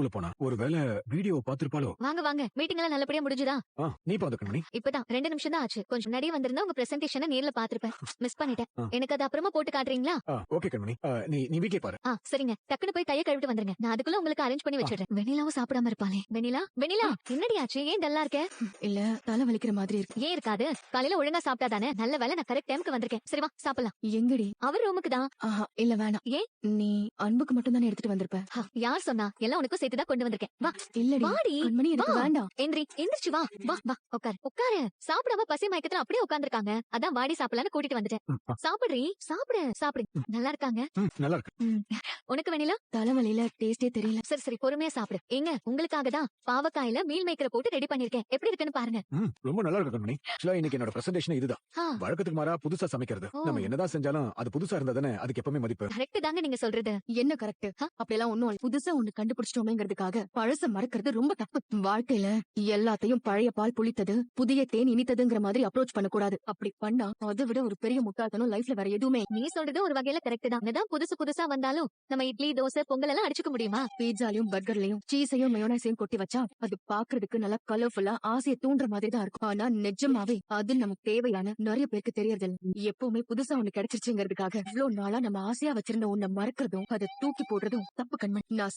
உள்ள போனா ஒருவேளை வீடியோ பாத்திருப்பாளோ? வாங்க வாங்க, மீட்டிங் எல்லாம் நல்லபடியா முடிஞ்சுதா? நீ பாத்து கண்மணி. இப்பதான் 2 நிமிஷம் தான் ஆச்சு. கொஞ்சம் முன்னாடியே வந்திருந்தா உங்க பிரசன்டேஷனை நேர்ல பாத்திருப்பேன். மிஸ் பண்ணிட்டேன். எனக்கு அது அப்புறமா போட்டு காட்டுறீங்களா? ஓகே கண்மணி. நீ வீக்கே பாரு. சரிங்க. டக்குனு போய் கையை கழுவிட்டு வந்துருங்க. நான் அதுக்குள்ள உங்களுக்கு அரேஞ்ச் பண்ணி வச்சிடுறேன். வெண்ணிலாவும் சாப்பிடாம இருப்பாளே. வெண்ணிலா வெண்ணிலா, என்னடி ஆச்சு? ஏன் டல்லா இருக்க? இல்ல, தலை வலிக்கிற மாதிரி இருக்கு. ஏன் இருக்காது? காலையில ஒழுங்கா சாப்பிட்டா தானே. நல்ல வேலை நான் கரெக்ட் டைம்க்கு வந்திருக்கேன். சரி வா சாப்பிடலாம். எங்கடி? அவர் ரூமுக்கு தான். இல்ல வேணாம். ஏன்? நீ அன்புக்கு மட்டும் தானே எடுத்துட்டு வந்திருப்ப. யார் சொன்னா? எல்லாம் உனக்கும் சேர்த்து தான் கொண்டு வந்திருக்கேன். வா. இல்லடி வாடி. கண்மணி, எனக்கு வா. வேண்டாம். எந்திரிச்சு வா. வா வா உட்காரு உட்காரு. சாப்பிடாம பசி மயக்கத்துல அப்படியே உட்கார்ந்திருக்காங்க. அதான் வாடி சாப்பிடலான்னு கூட்டிட்டு வந்துட்டேன். சாப்பிடுறீ, சாப்பிடு. நல்லா இருக்காங்க. நல்லா இருக்கு. உனக்கு வெண்ணிலா? தலைவலியில டேஸ்டே தெரியல. சரி பொறுமையா சாப்பிடு. ஏங்க உங்களுக்காக தான் பாவக்காயில மீல் மேக்கரை போட்டு ரெடி பண்ணிருக்கேன். எப்படி இருக்குன்னு பாருங்க. ரொம்ப நல்லா இருக்கு கண்மணி. இன்னைக்கு என்னோட பிரசன்டேஷன் இதுதான். வழக்கத்துக்கு மாறா புதுசா சமைக்கிறது. நம்ம என்னதான் செஞ்சாலும் அது புதுசா இருந்தா தானே அதுக்கு எப்பவுமே மதிப்பு. கரெக்ட் தாங்க நீங்க சொல்றது. என்ன கரெக்ட்? அப்படியெல்லாம் ஒண்ணும் புதுசா ஒண்ணு கண்டுபிடிச்சிட்டோமேங்கிறதுக்காக பழச மறக்கிறது ரொம்ப தப்பு. வாழ்க்கையில எல்லாத்தையும் பழைய பால் புளித்தது, புதிய தேன் இனித்ததுங்கிற மாதிரி அப்ரோச் பண்ணக்கூடாது. அப்படி பண்ணா அதை விட ஒரு பெரிய முட்டாள்தனம் லைஃப்ல வேற எதுவுமே. நீ சொல்றது ஒரு வகையில கரெக்ட் தான். என்னதான் புதுசா வந்தாலும் நம்ம இட்லி தோசை பொங்கல் எல்லாம் அடிச்சுக்க முடியுமா? பீட்சாலையும் பர்கர்லயும் சீஸையும் மயோனைஸையும் கொட்டி வச்சா அது பாக்குறதுக்கு நல்லா கலர்ஃபுல்லா ஆசையை தூண்டுற மாதிரி தான் இருக்கும். ஆனா நிஜமாவே அது நமக்கு தேவையான நிறைய பேருக்கு தெரியறது. எப்பவுமே புதுசா ஒண்ணு கிடைச்சிருச்சுங்கிறதுக்காக இவ்வளவு நாளா நம்ம ஆசையா வச்சிருந்த ஒண்ணு மறக்கிறதும் அதை தூக்கி போடுறதும் தப்பு கண்மணி. நான்